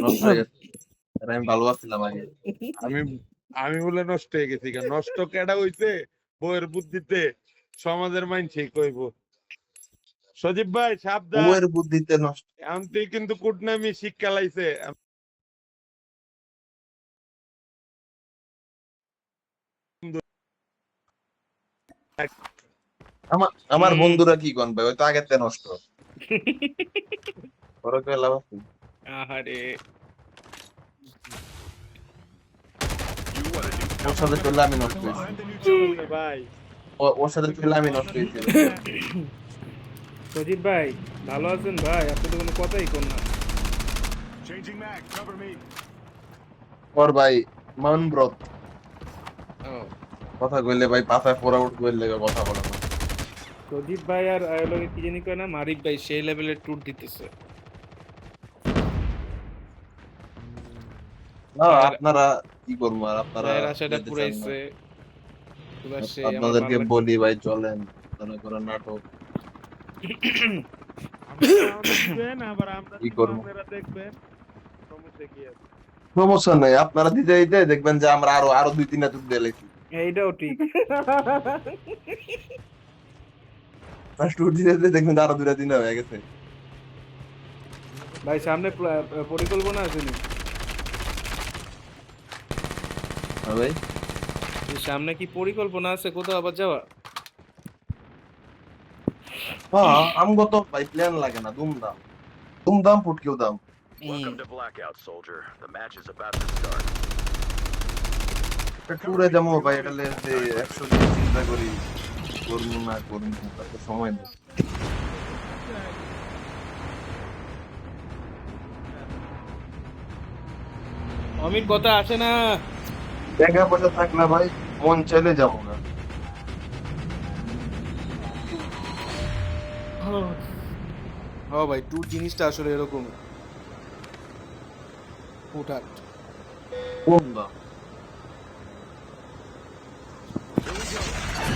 নষ্ট হয়ে গেছে। আর আমি ভালো আছিলাম আগে। আমি আমি বলে নষ্ট হয়ে গেছি কেন? নষ্ট কেডা হইছে? বইয়ের বুদ্ধিতে সমাজের মাইনছে কইব। সজীব ভাই সাবধান, বউয়ের বুদ্ধিতে নষ্ট। এখন তুই কিন্তু কুটনামি শিক্ষা লাইছে। আমার আমার বন্ধুরা কি কোন ভাই, ওই তো আগের থেকে নষ্ট। ওরা কে লাভ আছে? আহারে ওর সাথে চললে আমি নষ্ট হয়েছি। ভাই ওর সাথে চললে আমি নষ্ট হয়েছি। সজীব ভাই ভালো আছেন ভাই? আপনি তো কোনো কথাই কর না। ওর ভাই মান ব্রত ও কথা কইলে ভাই পাছায় ফোড়া উঠ কইলে কথা বলে না। সজীব ভাই আর আয়োলগে কি জানি কয় না, মারিফ ভাই সেই লেভেলের ট্যুর দিতেছে। না ভাইয়ের আপনারা কি করবো, আর আপনারা ভাইয়ের আশাটা যেতে চান না। পুরাইছে। এবার সেই আমার ভালো আপনাদেরকে লাগছে। বলি ভাই চলেন, মনে করেন নাটক দিবেন, আবার আমরা কি দিব, করবো। আপনারা দেখবেন। সমস্যা কি আছে? সমস্যা নাই, আপনারা দিতে দিতে দেখবেন যে আমরা আরো আরো 2-3টা টুক দিয়ে লেছি। এইটাও ঠিক। টুর দিতে দিতে দেখবেন যে আরো 2-3 হয়ে গেছে। ভাই সামনে পরিকল্পনা আছে নি? হ্যাঁ ভাই, যে সামনে কি পরিকল্পনা আছে কোথাও আবার যাওয়া? হ্যাঁ আমগো তো ভাই প্ল্যান লাগে না, দুমদাম দুমদাম ফুটকিও দাম। Welcome to Blackout, soldier. The match is about to start. ট্যুরে যাবো ভাই, এটা যে 100 দিন চিন্তা করি করবো না করবো, তাতে সময় নেই। অমিত কথা আসে না। টাকা পয়সা থাক না ভাই, মন চাইলে যাবো না। হ্যাঁ ভাই, ট্যুর জিনিসটা আসলে এরকম হুটহাট। কম দাম।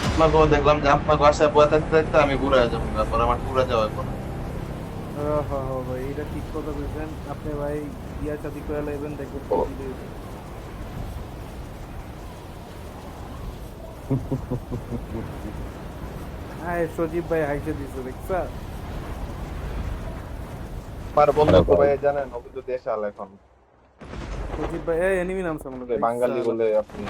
আপনাকেও দেখলাম যে আপনাকে বাসায় বসে থাকতে থাকতে আমি ঘুরে যাবো, তারপর আমার ঘুরে যাওয়ার পর হ্যাঁ হ্যাঁ ভাই, এটা ঠিক কথা বলছেন আপনি ভাই। বিয়া শাদি করে লাইবেন দেখবেন কি হইছে। হ্যাঁ সজীব ভাই হাইসে দিছে দেখছা? আমার বন্ধু তো ভাই জানেন, অবি তো দেশে আল এখন সজীব ভাই এই এনিমি নাম সামনে ভাই বাঙালি বলে আপনি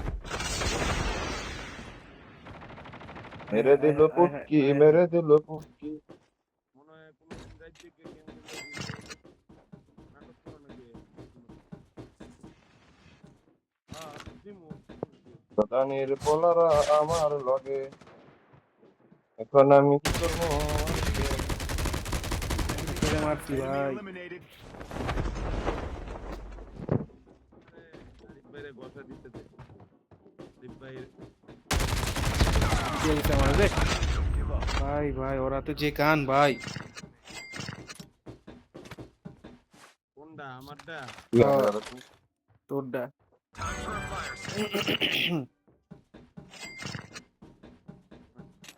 মেরে দিল পুটকি, মেরে দিল পুটকি। মনে হয় কোনোদিন রাজ্যে গিয়ে গেম নাটক করা নাকি? দিমু। প্রধানের পোলারা আমার লগে, এখন আমি কি করবো? তোরে মারছি ভাই। আরিফ ভাইরে বসা দিতে দে। আরিফ ভাই কি হইছে আমার রে? ভাই ভাই ওরা তো যে কান ভাই। কোনটা আমারটা? তোরডা।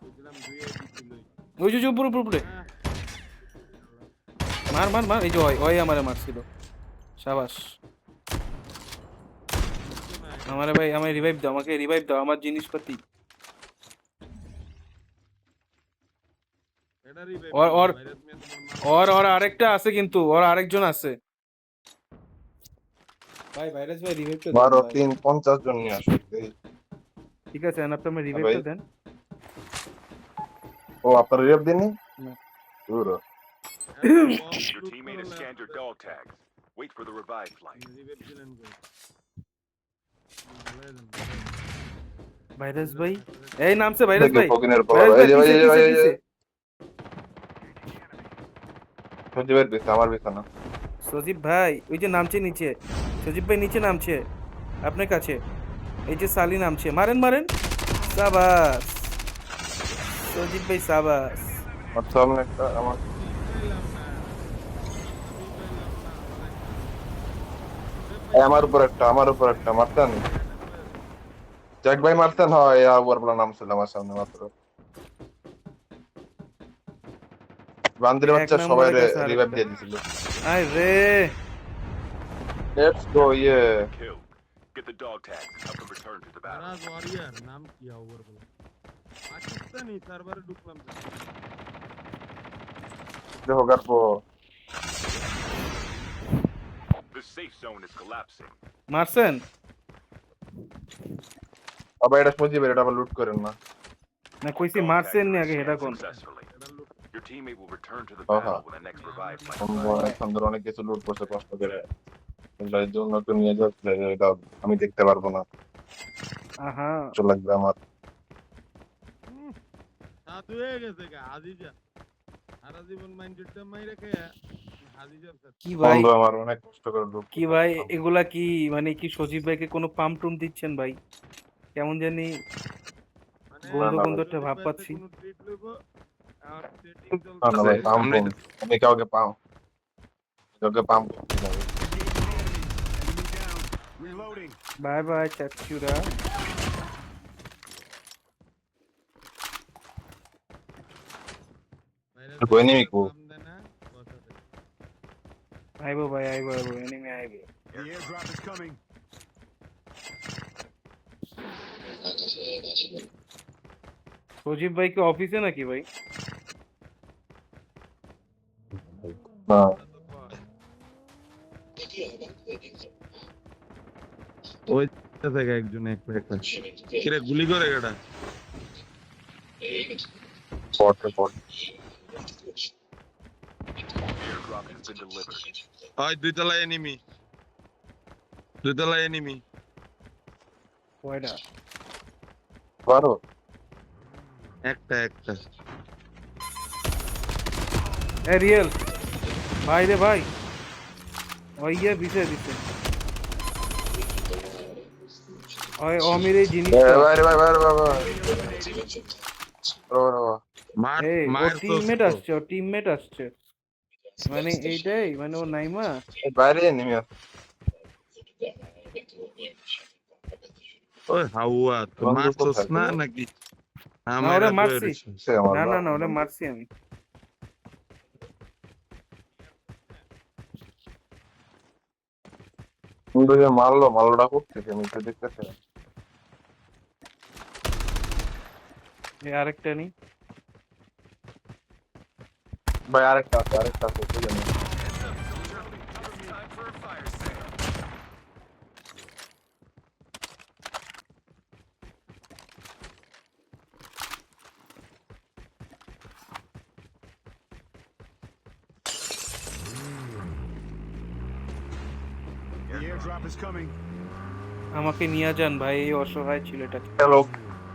বুঝলাম দুই আইডি ছিলই। ওই যে উপরে উপরে মার মার মার, এই যে ওই আমারে মারছিল। শাবাশ। আমারে ভাই আমায় রিভাইভ দাও, আমাকে রিভাইভ দাও, আমার জিনিসপাতি। এটারই ওর ওর ভাইরাস মিয়া তোমার ওর ওর আরেকটা আছে কিন্তু, ওর আরেকজন আছে। ভাই ভাইরাস ভাই রিভাইভটা দেন বারো ভাই। 3-50 জন নিয়ে আসো। ঠিক আছে আপনি আমার ভাই রিভাইভটা দেন। ও আপনার রেপ দিননি না। দূর Your teammate has scanned your dog tags. Wait for the revive flight. Rivet দিলেন কই? ভাইরাস ভাই এই নামছে ভাইরাস ভাই। ফকিনের ভাইরাস পোলারা, ভাই এই যে ভাই, পিছে এই যে ভাই, পিছে এই যে পিছে। সজীবের পিছে, আমার পিছে না। সজীব ভাই ওই যে নামছে নিচে। সজীব ভাই নিচে নামছে আপনার কাছে। এই যে সালি নামছে, মারেন মারেন। সাবাস সজীব ভাই সাবাস। আমার সামনে একটা আমার আমার উপর একটা মারতেন, জ্যাক ভাই মারতেন হয়, আবার বলা নাম ছিল আমার সামনে মাত্র। বান্দির এক বাচ্চা সবাই নম্বরের কাছে রিভাইভ আরেকটা। দিয়ে দিছিল। আয় রে লেটস গো ইয়ে Killed. Get the dog tags and help them return to the battle. Raj warrior নাম কি ওভার বলে পাকিস্তানি সার্ভারে ঢুকলাম তো। দেখো গারপো The safe zone is collapsing. মারছেন? আবার এটা সজি বের এটা আবার লুট করেন না না কইছি Dog মারছেন tags নি were আগে এটা scanned কোন? successfully. Your teammate will return to the Uh-huh. battle when the next revive flight সম্ভব arrives. সুন্দর অনেক কিছু লুট করছে কষ্ট করে এটার জন্য তো নিয়ে যাচ্ছে এটা আমি দেখতে পারবো না আহা কষ্ট লাগবে আমার সাধু হয়ে গেছে গা হাজিজা সারা জীবন মাইন্ডটা মাইরে খেয়ে হাজিজার সাথে কি ভাই বন্ধু আমার অনেক কষ্ট করে লুট কি ভাই এগুলা কি মানে কি সজীব ভাইকে কোনো পাম্প টুম দিচ্ছেন ভাই? কেমন জানি মানে গন্ধ না, গন্ধ একটা ভাব পাচ্ছি। কোনো ট্রিট লইবো আর সেটিং না না ভাই পাম্প চলতেছে আমি কাউকে পাম্প করতে যাবো বাই বাই চাচুরা। কই নিবি কো? আইবো ভাই আইবো এনিমি আইবো। The airdrop is coming. সজীব ভাই কি অফিসে নাকি ভাই? না ওই থেকে একজন একটা কিরে গুলি করে এটা পট Airdrop has been delivered. ওই দুইতলা এনিমি কয়টা? পারো একটা এ রিয়েল ভাই রে ভাই ওই ইয়ে দিছে ওই অমির এই জিনিস ভাই বাবা মার এই ও মার টিমমেট আসছে মানে এইটাই মানে ও নাইমা বাইরে নেমে আসছে ওই হাওয়া তো বন্ধু মারছস কোথায় না ছিল? নাকি না ওরে মারছি আমার না ওরে মারছি আমি। বন্ধু যে মারলোটা করতেছে আমি তো দেখতেছি না। এই আরেকটা নি ভাই আরেকটা আছে বুঝলেন The airdrop is coming. আমাকে নিয়ে যান ভাই এই অসহায় ছেলেটা।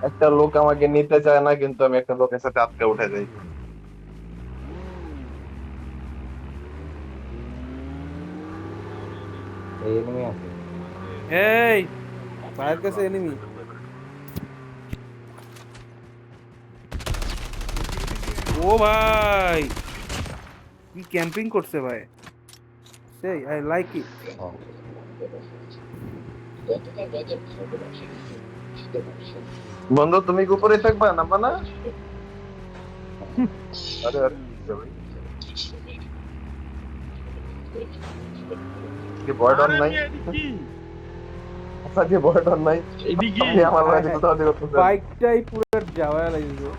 একটা লোক আমাকে নিতে চায় না কিন্তু আমি একটা লোকের সাথে আটকে উঠে যাই এই ভাইয়ের কাছে এনিমি। ও ভাই কি ক্যাম্পিং করছে ভাই, সেই আই লাইক ইট। বন্ধু তুমি কি উপরে থাকবা নামবা না আরে কি বয়ডন নাই আজকে বয়ডন নাই আমি আমার লাগে তো তাদের করতে বাইকটাই পুরো যাওয়া লাগছে।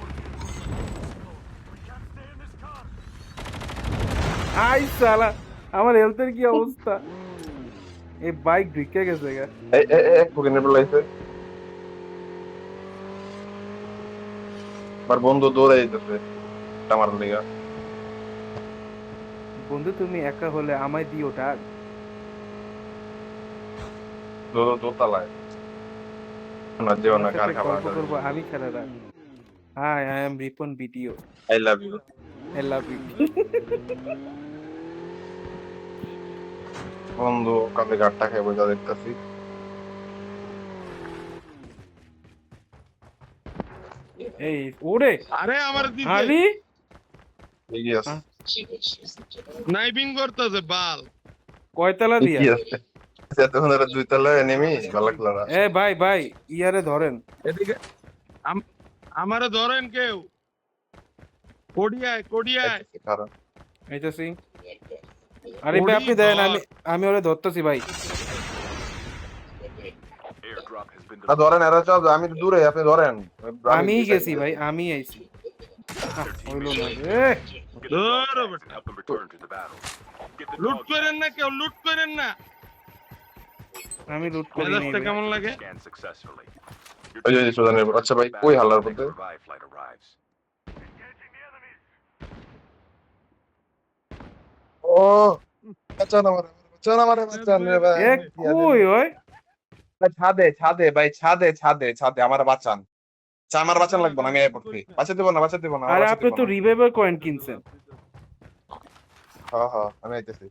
আই সালা আমার হেলথের কি অবস্থা, এই বাইক ঢুকে গেছে গা। এক ফুকিনে বলাইছে আমার বন্ধু দৌড়ে যেতেছে আমার লিগা বন্ধু তুমি একা হলে আমায় দিও ডাক। দোতলায় না যেও না কার খাবার গল্প করবো আমি খেলা রাখ। Hi I am Ripon video, I love you I love you. বন্ধু কাঁধে গাড়টা খেয়ে বোঝা দেখতেছি এই ওরে আরে আমার দিকে আরে এগিয়ে আছে স্নাইপিং করতেছে বাল কয়তলা দিয়া? এগিয়ে আছে এতক্ষণ ধরে দুই তলায় নেমি ভালো লাগলো না এ ভাই ইয়ারে ধরেন। এদিকে আমারে ধরেন কেউ, কোডিয়ায় কারণ এইটাছি। আরে ভাই আপনি দেন, আমি ওরে ধরতেছি ভাই। না ধরেন এরা সব আমি তো দূরে আপনি ধরেন আমিই গেছি ভাই, আমি আইছি। হইলো না রে। Get the dog tags and help them return to the battle. Get the লুট dog করেন tags. না কেউ, লুট করেন না। আমি লুট করি মেজাজটা নাই ভাই। কেমন লাগে? Scan successfully. Your ওই যে team সুদানের আচ্ছা ভাই কই হালার next পথে revive flight arrives. ও বাঁচান আমার বাঁচান রে ভাই এ কই ওই? ছাদে ছাদে ভাই ছাদে ছাদে ছাদে আমার বাঁচান আমার বাঁচান লাগবে না আমি এই পড়ছি বাঁচাতে দেব না আমার আরে বাঁচাতে আপনি দেব তো না রিভাইভার কয়েন কিনছেন। হ্যাঁ হ্যাঁ আমি আইতেছি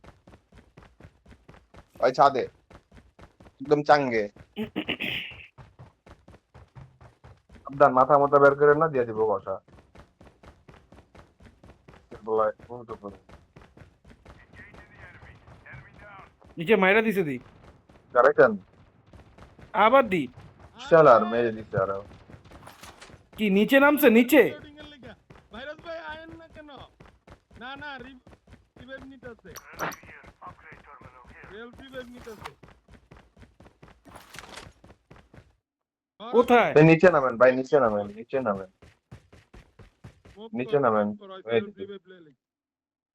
ভাই ছাদে একদম চাঙ্গে সাবধান মাথা মতো বের করে না দিয়ে দিব বসা বলাই বহুত উপরে নিচে মাইরা দিছে দি। কারেকশন আবার দি। শালার মেরে দিতে আর কি নিচে নামছে নিচে? লোডিং এর লাগা। ভাইরাস ভাই আয়েন না কেন? না না রিভাইভ নিতেছে। রিয়েল রিভাইভ নিতেছে। কোথায়? নিচে নামেন ভাই নিচে নামেন নিচে নামেন এই দিকে।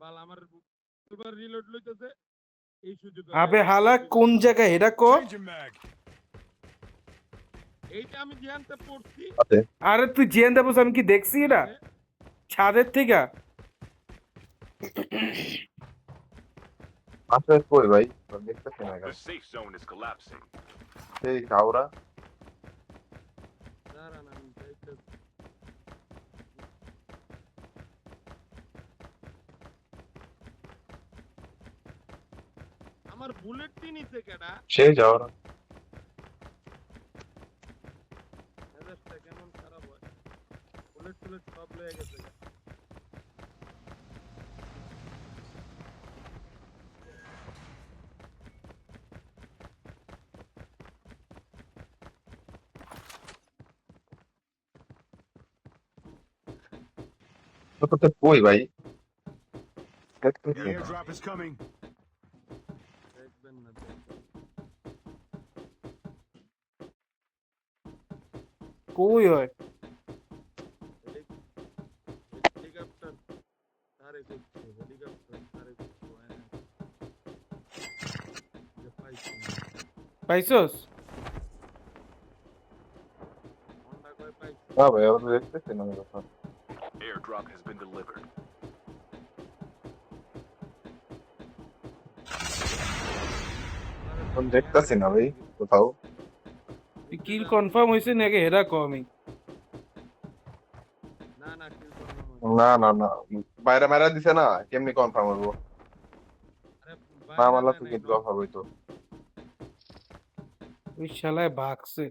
বাল আমার দুবার রিলোড লইতেছে এই সুযোগ আবে হালা কোন জায়গায় এটা কো? Changing mag. এইটা আমি ধ্যানতে পড়ছি। আরে তুই জেন দেবস আমি কি দেখছি এটা ছাদের থেকে? আসলে কই ভাই দেখতেছি না The safe zone is collapsing. এই কাউরা দাঁড়ান আমি যাইতেছি। আমার বুলেটটি নিচে কেডা? সেই যাওয়ার মেজাজটা কেমন খারাপ হয়। বুলেট টুলেট সব লয়ে গেছে। তো কই ভাই The airdrop is coming. দেখবেন না দেখবেন। কই হয়? হেলিকপ্টার তারে করছে, হেলিকপ্টার তারে করছে, হয় না। যে পাইছি না। পাইছস? হন্ডা কয় পাইছি। হ্যাঁ ভাই আমরা দেখতেছি না কথা Airdrop has been delivered. দেখতেছি না ভাই কোথাও কিল কনফার্ম হইছে নাকি হেডা কো আমি? না না কিল করবো না বাইরে মারা দিছে না কেমনি কনফার্ম হবো না মারলা তো কিন্তু কনফার্ম হইতো ওই শালায় ভাগছে।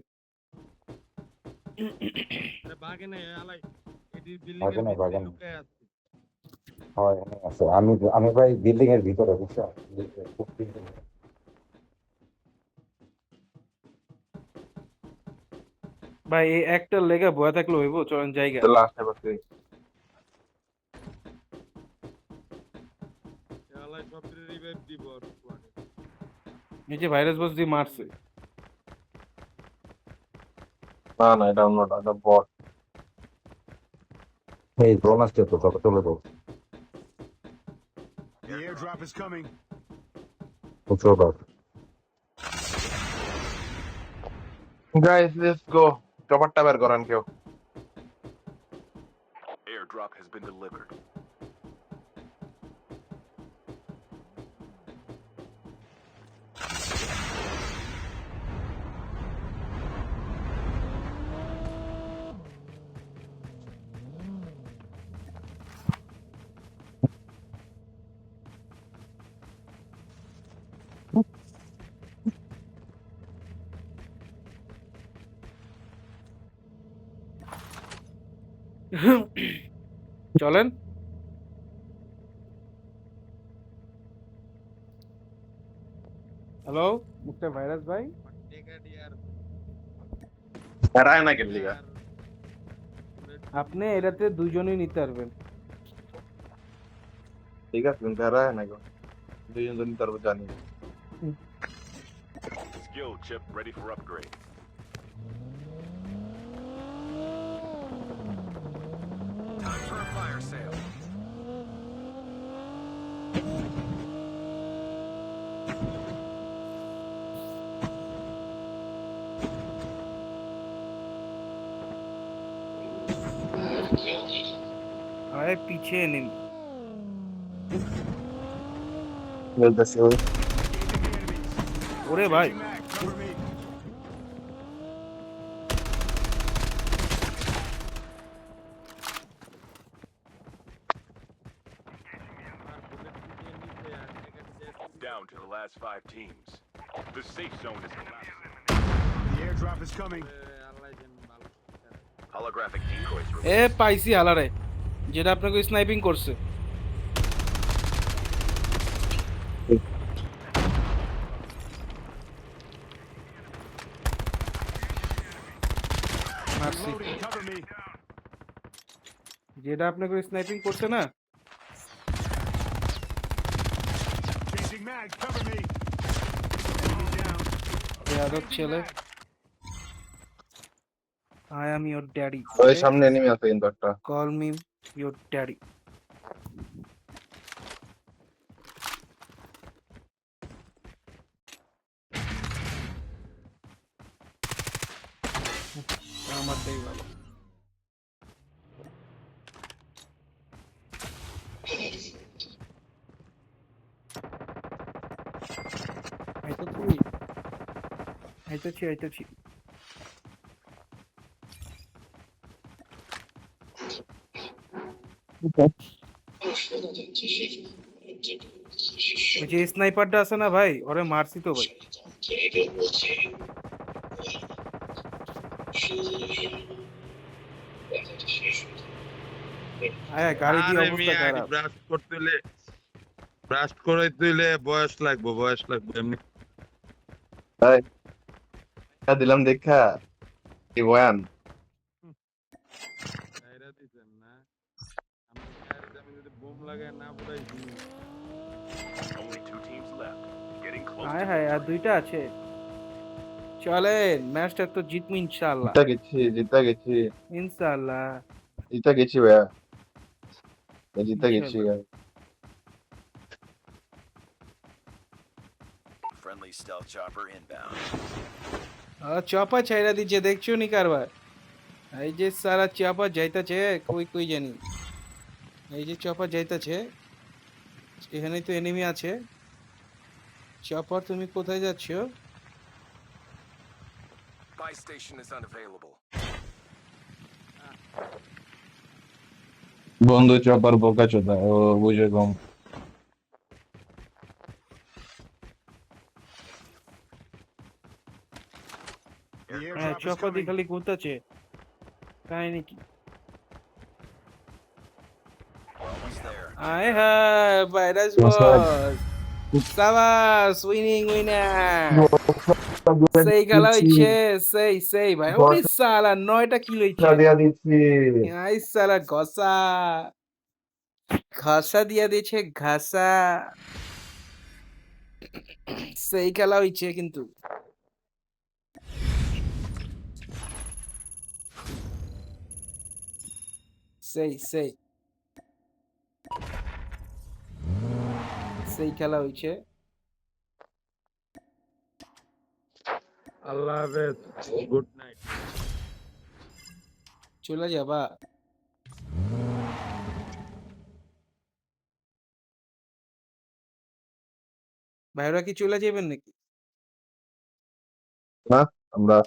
আরে বাগে নাই আলাই এটি বিল্ডিং বাগে এর নাই, বাগে ভিতরে নাই। লুকায় আছে। হয় এখানে আছে আমি ভাই বিল্ডিং এর ভিতরে বুঝছো খুব building এ। ভাই এই একটা লেগে বয়া থাকলে হইব? চলেন জায়গা। লাস্টে বসে আলাই সব রিভাইভ দিব আর স্কোয়াডে। নিচে ভাইরাস বস দিয়ে মারছে। না এটা অন্যটা এটা বট এই ড্রোন আসছে তো চলে যাও The airdrop is coming. বুঝছো বাস গাইস লেটস গো টপারটা বের করেন কেউ Airdrop has been delivered. চলেন। হ্যালো মিস্টার ভাইরাস ভাই, ব্রিগেডিয়ার রায় না গেলিগা আপনি এটাতে দুজনেই নিতে পারবেন। ঠিক আছে কিন্তু রায় না গো দুইজন জন তারপর জানি Skill chip ready for upgrade. Time for a fire sale. আরে পিছে এনিমি। বলতেছি ওই ওরে ভাই, Changing mag. Cover me. Down to the last 5 teams. The safe zone is collapsing. The airdrop is coming. Holographic decoys A released. পাইছি হালারে, যেটা আপনাকে sniping করছে। মারছি। Loading. Cover me. যেটা আপনাকে স্নাইপিং করছে না, Changing mag. Cover me. Enemy down. বেয়াদব Changing ছেলে। mag. I am your daddy, ওই সামনে এনিমি আছে কিন্তু একটা। Call me your daddy. আমারটাই ভালো। আইতাছি আইতাছি আইতাছি। ওই যে স্নাইপারটা আছে না ভাই, ওরে মারছি তো ভাই। আয় গাড়ি দিয়ে আরে অবস্থা মিয়া খারাপ। ব্রাশ করতে হইলে ব্রাশ করে দিলে বয়স লাগবে এমনি। তাই দিলাম দেখা কি বয়ান। এরা দিছেন না, আমি গাড়িতে আমি যদি বোম লাগায় না পুরাইছি। Only 2 teams left. Getting close আয় to হায়, আর victory. দুইটা আছে। চলেন, ম্যাচটা তো জিতবো ইনশাআল্লাহ। জিতা গেছি ইনশাআল্লাহ ভাইয়া, জিতা গেছি। ইনশাআল্লাহ। Friendly stealth chopper inbound. চাপা ছাইরা দিচ্ছে, দেখছো নি কারবার? এই যে সারা চাপা যাইতাছে, কই কই জানি। এই যে চাপা যাইতাছে, এখানে তো এনিমি আছে। চাপা তুমি কোথায় যাচ্ছো? Buy station is unavailable. বন্ধু চপার বোকা চোদা, ও বুঝে কম। The হ্যাঁ, airdrop is চাপা দিয়ে coming. খালি ঘুরতাছে, কাহিনী কি? We're almost there. আয় হায়, ভাইরাস বস। সাবাস, উইনার। সেই খেলা হইছে, সেই ভাই। ওরে সালা 9টা কিল হইছে। দিয়া দিচ্ছি। আই সালা ঘাসা দিয়া দিয়েছে, ঘাসা। সেই খেলা হইছে কিন্তু। সেই খেলা হইছে। আল্লাহ হাফেজ, গুড নাইট। চলে যাবা? ভাইরা কি চলে যাবেন নাকি? না আমরা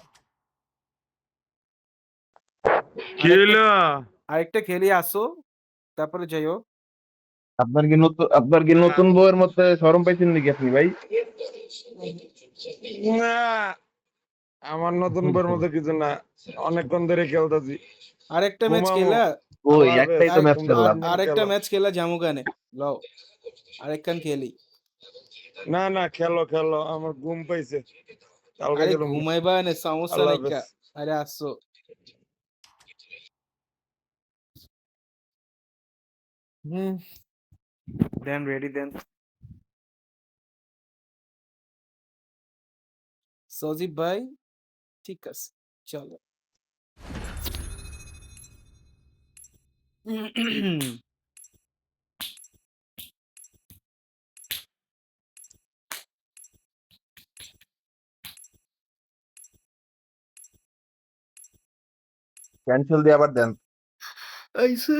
কি হইলো? আরেকটা খেলে আসো, তারপরে যাইও। আপনার কি নতুন বউয়ের মতো শরম পাইছেন নাকি আপনি ভাই? না, আমার নতুন বউর মতো কিছু না, অনেকক্ষণ ধরে খেলতেছি। আরেকটা ম্যাচ ঘুমামো। খেলা, ওই আল্লাহ একটাই তো হাফেজ, ম্যাচ তোমরা খেললাম। আরেকদিন আরেকটা খেলো। ম্যাচ খেলা জামুগানে। লও, আরেকখান খেলি। না খেলো, আমার ঘুম পাইছে, কালকে আরে খেলুম না। ঘুমাইবা না, সমস্যা আল্লাহ নাই কা। হাফেজ। আরে আসো। দেন রেডি দেন। সজীব ভাই, ঠিক আছে। চলো। ক্যান্সেল দিয়ে আবার দেন। আইসে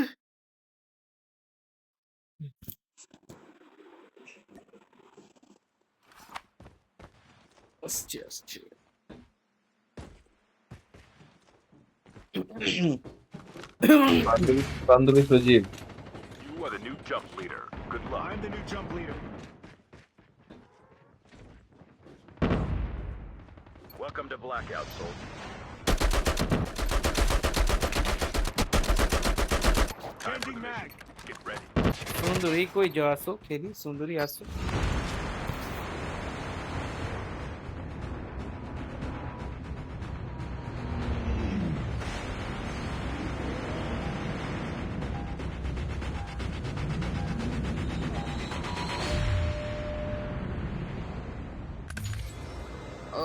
আসছে আসছে। বান্ধবী সজীব। You are the new jump leader. Good luck. I'm the new jump leader. Welcome to Blackout, soldier. Time for Changing the mag. mission. Get ready. সুন্দরী কই যাও, আসো খেলি, সুন্দরী আসো।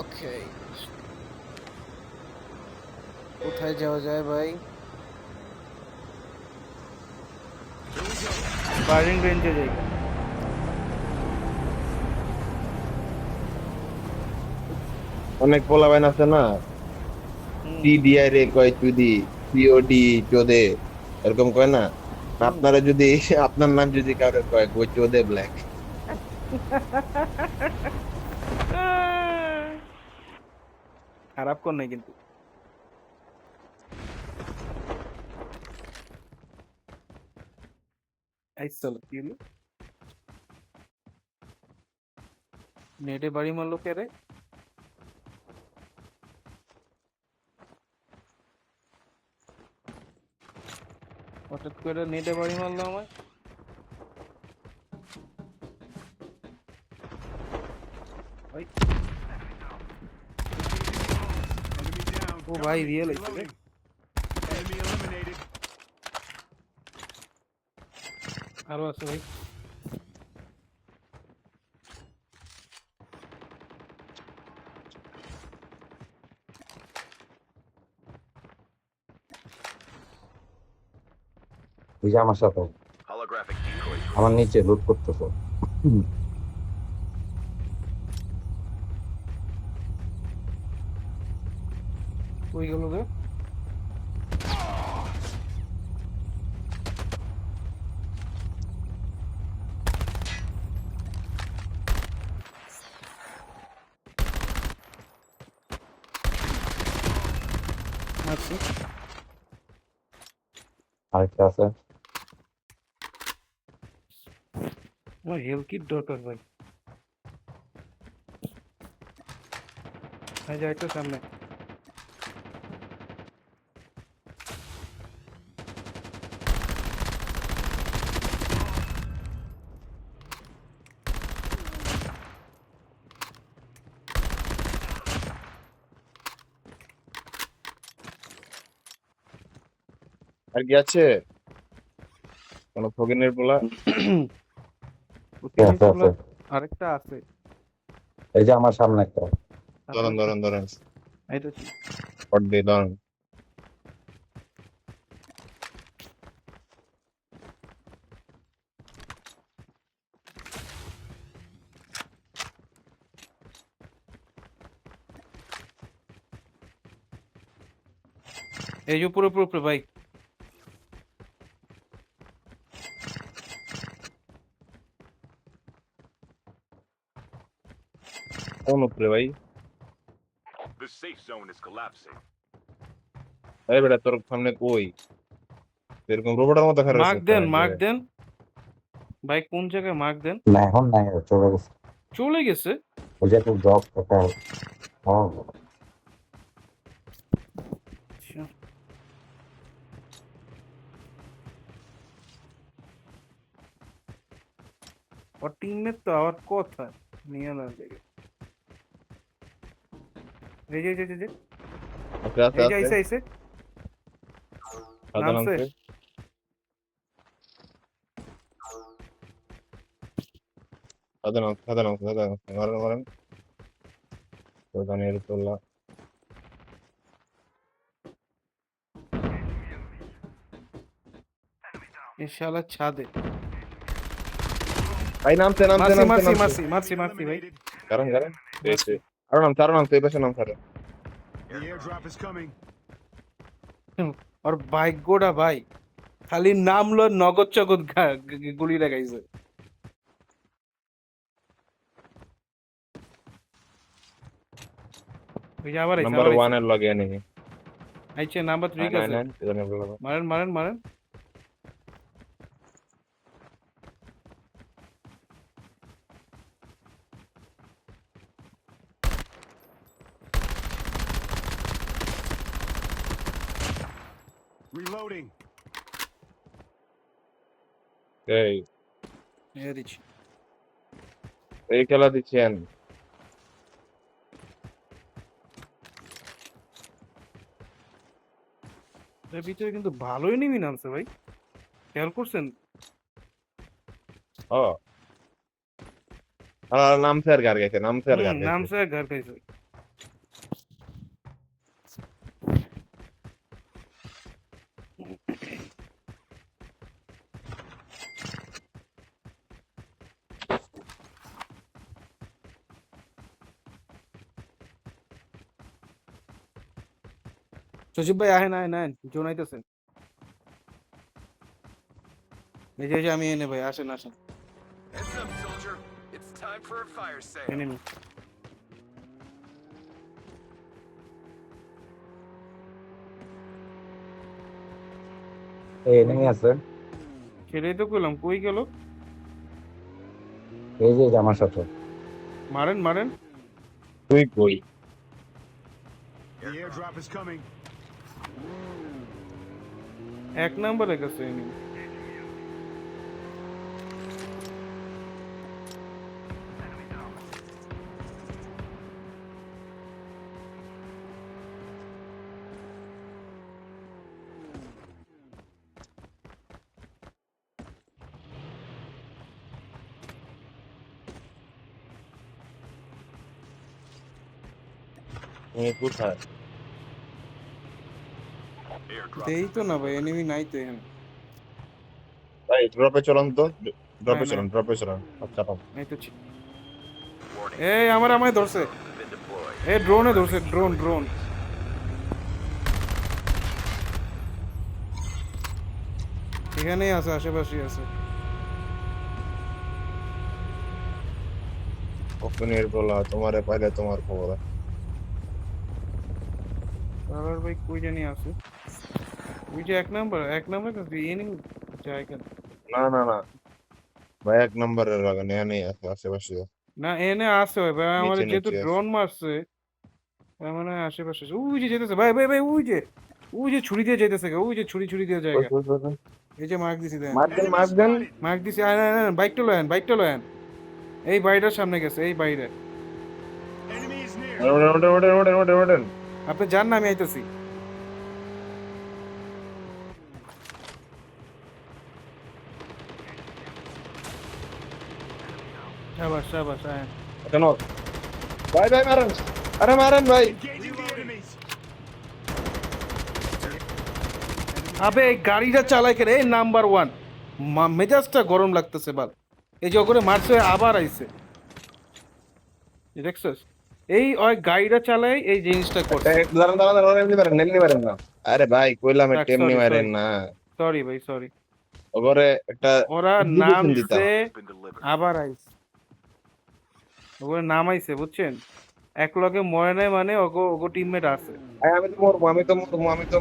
ওকে, কোথায় যাওয়া যায় ভাই? ফায়ারিং রেঞ্জে যাই। অনেক পোলাবাইন আছে না, টিডিআই রে কয় চুদি, সিওডি চোদে, এরকম কয় না। আপনারা যদি আপনার নাম যদি কাউকে কয় গো চোদে ব্ল্যাক। খারাপ কর নাই কিন্তু। এই চলো, কি হলো? নেটে বাড়ি মারলো কে রে? হঠাৎ করে নেটে বাড়ি মারলো আমায়। ভাই, Enemy down. ও Cover ভাই me. Real Reloading. Enemy eliminated. আরো আছে ভাই। ওই যে আমার সাথে, Holographic decoys. আমার নিচে লুট করতেছে। কই গেল রে? আচ্ছা, আরেকটা আছে। আমার হেলথ কিট দরকার ভাই। হ্যাঁ, যাই তো সামনে। আর কি আছে কোন ফগিনের পোলা? আছে আছে, আরেকটা আছে। এই যে আমার সামনে একটা। ধরেন ধরেন ধরেন, এই তো পট দিয়ে ধরেন। এই যে পুরো পুরো পুরো ভাই। কোন উপরে ভাই? The safe zone is collapsing. এই বেটা তোর সামনে কই এরকম রোবটের মতো খারাপ মার্ক দেন, মার্ক দেন ভাই, কোন জায়গায় মার্ক দেন? না এখন নাই, চলে গেছে। চলে গেছে। ওই যে একটা ড্রপ একটা। আচ্ছা, और टीममेट तो और কথা নিয়ে না লেগে। এই যে আছে আছে এই যে আছে আইসে সাধারণ নামছে। সাধারণ সাধারণ সাধারণ মারেন মারেন তো গানের তোলা এই শালা ছাদে। ভাই নামছে মারছি ভাই। Eliminated. কারণ মারছি। আরো নামছে এই পাশে নামছে The airdrop is coming. আর ভাগ্যটা ভাই খালি নামলো নগদ চগদ গুলি লাগাইছে। ওই যে আবার নাম্বার 1 এর লগে এনিমি আইছে নাম্বার 3 কাছে। 999 মারেন। Reloading. এই দিচ্ছি। এই খেলা দিচ্ছেন এর ভিতরে কিন্তু ভালোই নিমি নামছে ভাই, খেয়াল করছেন? ও আর নামছে আর গার গেছে নামছে আর ঘর খাইছে। সজীব ভাই আহেন জোন আইতেছেন। এই যে আমি এনে ভাই, আসেন Heads up, soldier. It's time for a fire sale. enemy. এই এনিমি আছে, সেটাই তো কইলাম, কই গেল? এই যে আমার সাথে। মারেন। তুই কই The airdrop is coming. এক নম্বরে গেছে enemy। তুমি কোথায় Airdrop. দেই তো না ভাই, enemy নাই তো এখানে। ভাই ড্রপে চলুন তো না। ড্রপে চলুন আচ্ছা পাবো এই তো Warning. এই আমায় ধরছে। Has been deployed. এই ড্রোনে ধরছে, ড্রোন। এখানেই আছে, আশেপাশেই আছে। কখনের বলা তোমারে পাইলে তোমার খবর আর ভাই কই জানি আছে। ওই যে এক নাম্বার কাছে enemy জায়গা। না ভাই 1 নম্বরের লাগানে নেই আছে আশেপাশে না এনে আছে ভাই, আমার নিচে যেহেতু আছে। ড্রোন মারছে তার মানে আশেপাশে ওই যে যেতেছে ভাই ওই যে ছুরি দিয়ে যেতেছে, ওই যে ছুরি দিয়ে জায়গা। এই যে মার্ক দিছি দেন, মার্ক দেন মার্ক দিছি। বাইকটা লয়েন। এই বাড়িটার সামনে গেছে, এই বাইরে। Enemy is near. ওঠেন আপনি যান না, আমি আইতেছি। শাবাশ আয়েন। কেন ভাই মারেন আরে মারেন ভাই Engaging the enemies. আবে এই গাড়িটা চালায় কে রে? নাম্বার 1 মেজাজটা গরম লাগতেছে বাল। এই যে ওখানে মারছে, আবার আইছে, দেখছস? এই ওই গাড়িটা চালায় এই জিনিসটা করছে। দাঁড়ান এমনি মারেন না আরে ভাই কইলাম যাক, এমনি sorry, মারেন না সরি ভাই, সরি। ওরে একটা ওরা invitation দিতাম। নামছে Been delivered. আবার আইছে, ওরা নামাইছে, বুঝছেন? এক লগে মরে নাই মানে ওগো টিমমেট আছে। ভাই আমি তো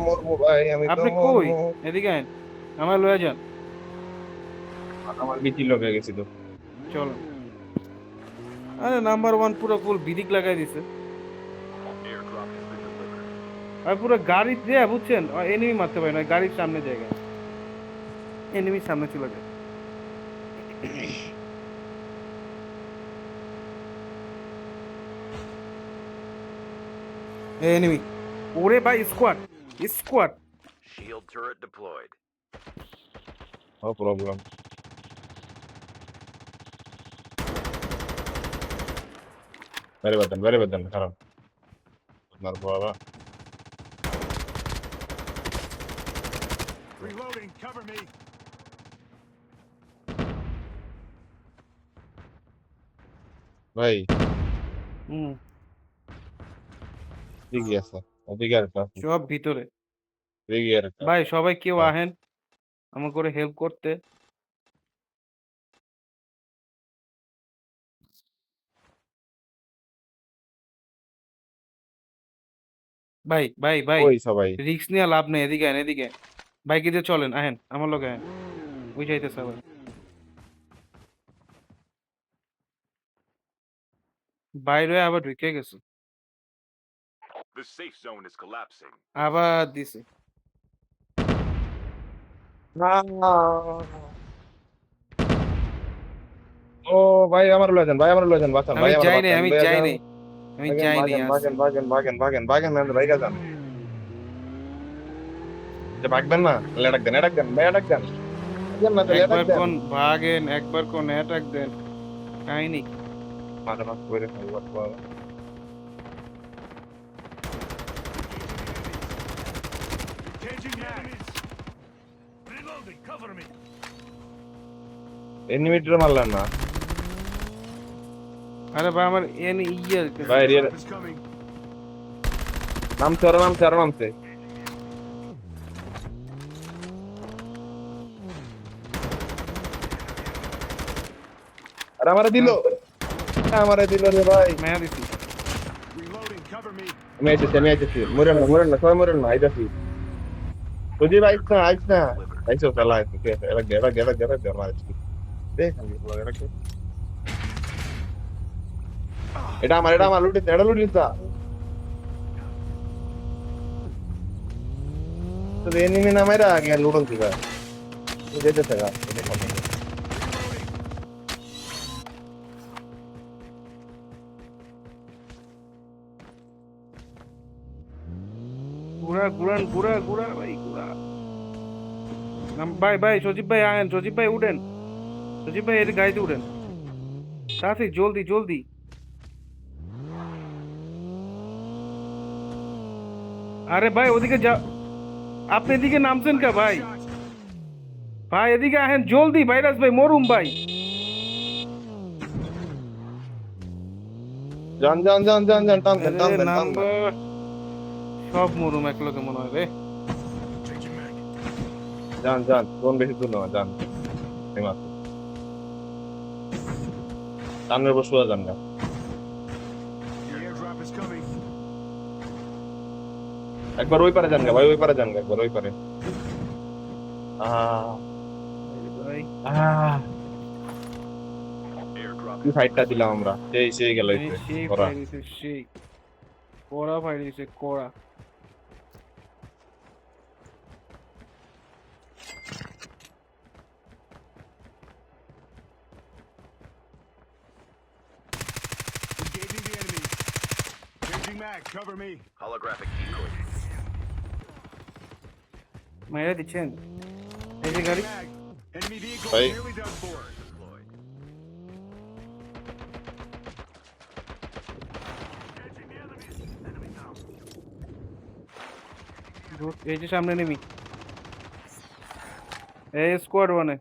মরবো ভাই আপনি কই? এদিকে আইন, আমার লয়ে যান। আমার বিচি লগে গেছি তো চলো। আরে নাম্বার 1 পুরো ফুল বিদিক লাগাই দিছে। Airdrop has been delivered. আর পুরো গাড়ি দিয়ে, বুঝছেন, এনিমি মারতে পারে না, গাড়ির সামনে জায়গা, এনিমি সামনে চলে যায়। এনিমি, ওরে ভাই, squad. Shield turret deployed. No problem very bad খারাপ আপনার বাবা Reloading. Cover me. ভাই হুম ঠিকই আছে, ওদিকে আর একটা আছে, সব ভিতরে। এদিকে আর একটা ভাই সবাই কেউ আছে। আহেন আমার করে হেল্প করতে। ভাই ভাই ভাই ওই সবাই রিস্ক নিয়ে লাভ নেই, এদিকে আহেন এদিকে আহেন। বাইকে দিয়ে চলেন, আহেন আমার লগে আহেন, ওই যাইতেছে আবার। বাইরে আবার ঢুকে গেছে, The safe zone is collapsing. আবার দিছে। ও ভাই আমার লয়ে যান, ভাই আমার লয়ে যান, বাঁচান আমি ভাই, আমার যাই নাই, বাঁচান, আমি লয়ে যাই যান, নাই, আমি ভাগেন যাই নাই ভাগেন আছি। ভাগেন ভাগেন ভাগেন ভাগেন ভাগেন ভাগেন ভাইরা যান। যে ভাগবেন না তাহলে এটাক দেন, এটাক দেন ভাই, এটাক দেন, ভাগেন না তাহলে এটাক একবার দেন। কোন ভাগেন, একবার কোন অ্যাটাক দেন, কাহিনী কি? মাথা নষ্ট করে খাই বাবা। Engaging the enemies. Reloading. Cover me. এনিমিটার মারলেন না আরে ভাই আমার এন ইয়ে ভাই, রিয়েল Drop is coming. নামছে, ওরা নামছে, আরো নামছে। আর আমারে দিল, আমারে দিল রে ভাই। মেয়া দিছি। Reloading. Cover me. আমি আইতেছি, মরেন না সবাই মরেন না, আইতেছি। বুঝি ভাই না, আইস না, আইসো চালা, ঠিক আছে, এরা গেরা গেরা গেরা গেরা আইছি। দেখ আমি বলা এরা কে, এটা আমার লুটিস, এটা লুটিস দা। তো এনিমি না মাইরা আগে লুটন দিবা, যেতে থাকা। ঘুরা ঘুরান, ঘুরা ঘুরা ভাই ঘুরা। ভাই ভাই সজীব ভাই আহেন, সজীব ভাই উঠেন, সজীব ভাই এর গাড়িতে উঠেন তাড়াতাড়ি, জলদি জলদি। আরে ভাই ওদিকে যা, আপনি এদিকে নামছেন কা ভাই? ভাই এদিকে আহেন জলদি, ভাইরাস ভাই মরুম ভাই। জান জান জান জান জান, টান দেন টান আরে দেন টান নামবো, দেন। সব মরুম এক লোকে মনে হয় রে। জান জান, কোন বেশি দূর না, জান হিমাত টানের বসে যান না। The airdrop is coming. একবার ওই পারে যান গা ভাই, ওই পারে যান গা, একবার ওই পারে। ভাই Airdrop কি ফাইটটা দিলাম আমরা, সেই গেল সেই ওরা। ফাইরিছে, সেই কড়া ফাইরিছে, কড়া। Engaging the enemy. Changing mag. Cover me. holographic decoy. মাইরা দিচ্ছেন এই যে গাড়ি। Mag. Enemy vehicle Hey. nearly done for. Deployed. এই যে সামনে নেমি, এই স্কোয়াড ওয়ানে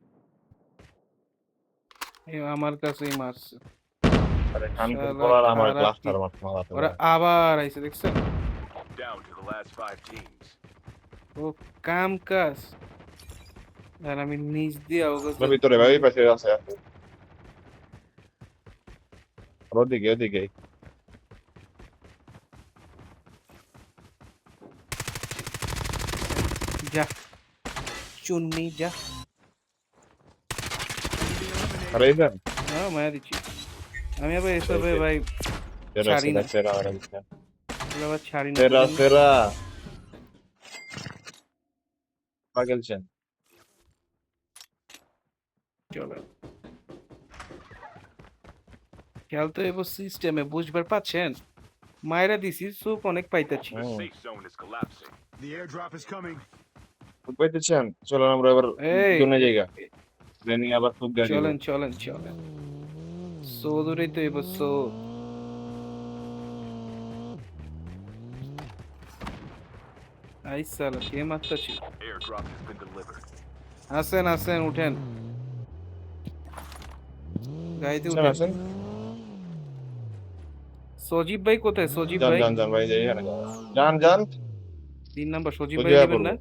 আমার কাছেই মারছে। আরে কানপুর শালা পড়ার আমার খারাপ ক্লাস্টার কি। মারতে ওরা আবার আইছে দেখছেন, Down to the last 5 teams. ও কাম কাজ। আর আমি নিচ দিয়ে ভিতরে ভাই, ওই পাশে আছে আছে। আর ওদিকে ওদিকে যা চুন্নি যা। আর এই যান হ্যাঁ মায়া দিচ্ছি আমি, আবার এসবে ভাই তেরা ছাড়ি না, তেরা এগুলো আবার ছাড়ি না। তেরা তেরা পাগলছেন। চলো খেয়াল তো এবার সিস্টেমে বুঝবার পাচ্ছেন, মায়েরা দিছি সুপ অনেক পাইতেছি। The safe zone is collapsing. The airdrop is coming. পাইতেছেন, চলেন আমরা এবার এই কোন জায়গা ট্রেনিং আবার খুব গাড়ি। চলেন চলেন চলেন, সৌদুরে তো এবার সো আইসালা কে মারতেছি। Airdrop has been delivered. আসেন আসেন উঠেন, গাড়িতে আসেন উঠেন। আসেন, সজীব ভাই কোথায়? সজীব যান ভাই যান যান ভাই যাই এখানে যান যান 3 নাম্বার সজীব বুঝে ভাই নেবেন পড়বো না?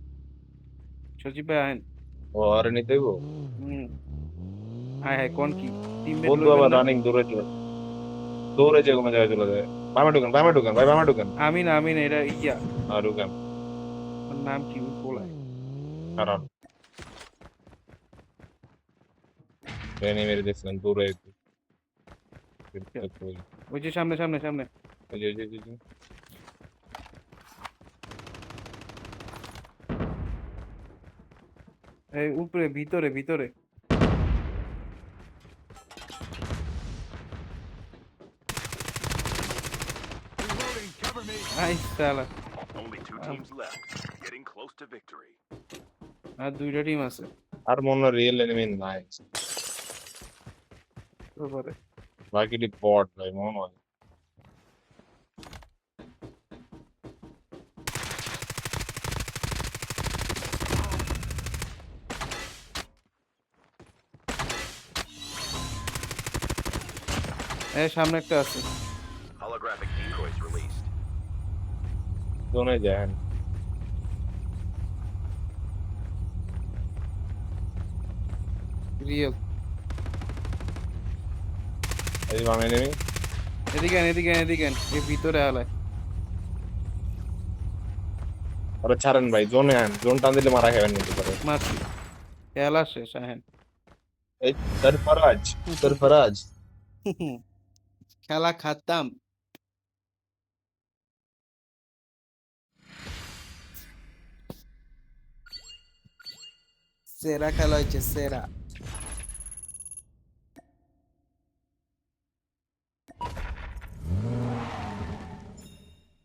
সজীব ভাই আহেন। ও আরে নিতে হইবো হুম হায় হায় কোন কি টিমমেট বন্ধু লইবেন আবার না? রানিং দৌড়ে যে কোনো জায়গায় চলে যায় বামে ঢুকান ভাই বামে ঢুকান আমিন আমিন এটা ইয়া আর ঢুকান ওর নাম কি ওই পোলায় খারাপ ট্রেনে মেরে দেখছিলাম দৌড়ে ওই যে সামনে সামনে সামনে ওই যে। এই উপরে ভিতরে ভিতরে Reloading. Cover me. আই সালা Only 2 teams left. Getting close to victory. আর 2টা টিম আছে আর মনে রিয়েল এনিমি নাই উপরে বাকিটি বট ভাই মনে হয় এই সামনে একটা আছে Holographic decoys released. জোনে যায় রিয়েল এই বামে এনিমি এদিকে আন, এদিকে আন, এদিকে আন। এই ভিতরে আলায় ওরা ছাড়েন ভাই জোনে আন জোন টান দিলে মারা খাবেন নিতে পারে মারছি খেলা শেষ আহেন এই সরফরাজ খেলা খাতাম সেরা খেলা হয়েছে সেরা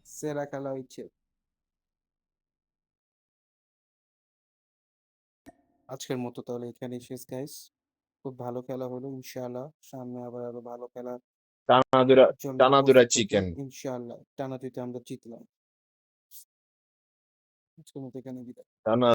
সেরা খেলা হয়েছে আজকের মতো তাহলে এখানেই শেষ গাইস খুব ভালো খেলা হলো ইনশাআল্লাহ সামনে আবার আরো ভালো খেলার জন্য টানাদুরা প্রস্তুত চিকেন থাকবো ইনশাআল্লাহ টানা দুইতে আমরা জিতলাম আজকের মতো এখানে বিদায় টানা